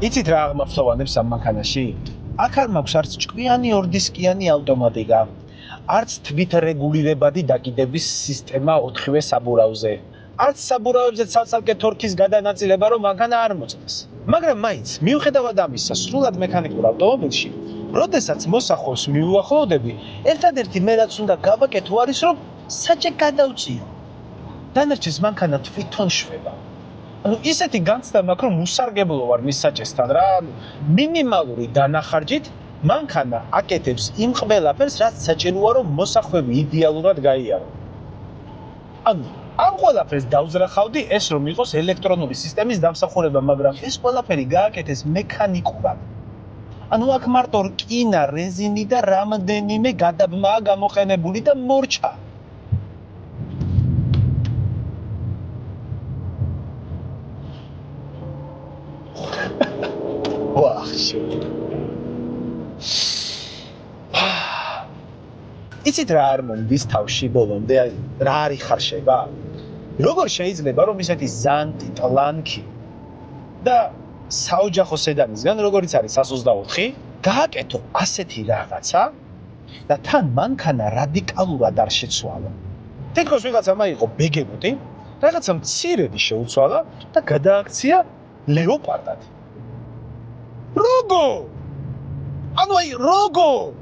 იცით რა აღმაფრთოვანებს ამ მანქანაში? აქ არ მაქვს არც ჭკვიანი ორდისკიანი ავტომატიკა, არც თვით რეგულირებადი დაკიდების სისტემა 4-ვე საბურავზე. არც საბურავებზე ცალ-ცალკე თორქის გადანაწილება, რომ მანქანა არ მოწყდეს. მაგრამ მაინც, მიუხედავად ამისა, სრულად მექანიკურ ავტომობილში, როდესაც მოსახლოს მიუახლოვდები, ერთადერთი მე რაც უნდა გავაკეთო არის, რომ საჭე გადავწიო. დანარჩენს მანქანა თვითონ შვება. ისეთი განცდა მაქვს, რომ უსარგებლო ვარ მის საჭესთან რა, მინიმალური დანახარჯით მანქანა აკეთებს იმ ყველაფერს, რაც საჭიროა, რომ მოსახვევი იდეალურად გაიარო. ანუ ამ ყველაფერს დავზრახავდი ეს რომ იყოს ელექტრონული სისტემის დამსახურება, მაგრამ ეს ყველაფერი გააკეთეს მექანიკურად. ანუ აქ მარტო რკინა, რეზინი და რამდენიმე გადაბმაა გამოყენებული და მორჩა. ვახში. იცით რა არ მომდის თავში ბოლომდე, რა არ იხარშება? როგორ შეიძლება რომ ისეთი ზანტი, ტლანქი და საოჯახო სედანისგან, როგორიც არის 124, გააკეთო ასეთი რაღაცა და თან მანქანა რადიკალურად არ შეცვალა. თითქოს ვიღაცა მაიღო ბეგემოტი, რაღაცა მცირედი შეუცვალა და გადააქცია ლეოპარდად. როგორ? ანუ აი როგორ?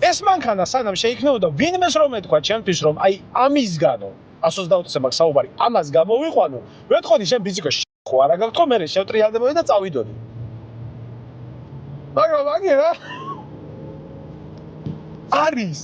ეს მანქანა სანამ შეიქმნებოდა, ვინმეს რომ ეთქვა ჩემთვის რომ აი ამისგანო 124-ზე მაქვს საუბარი, ამას გამოვიყვანო, ვეთქოდი შენ ბიზიკო ხო არა გაქვს ხო, მე შევტრიალდებოდი და წავიდოდი. მაგრამ მაგერა არის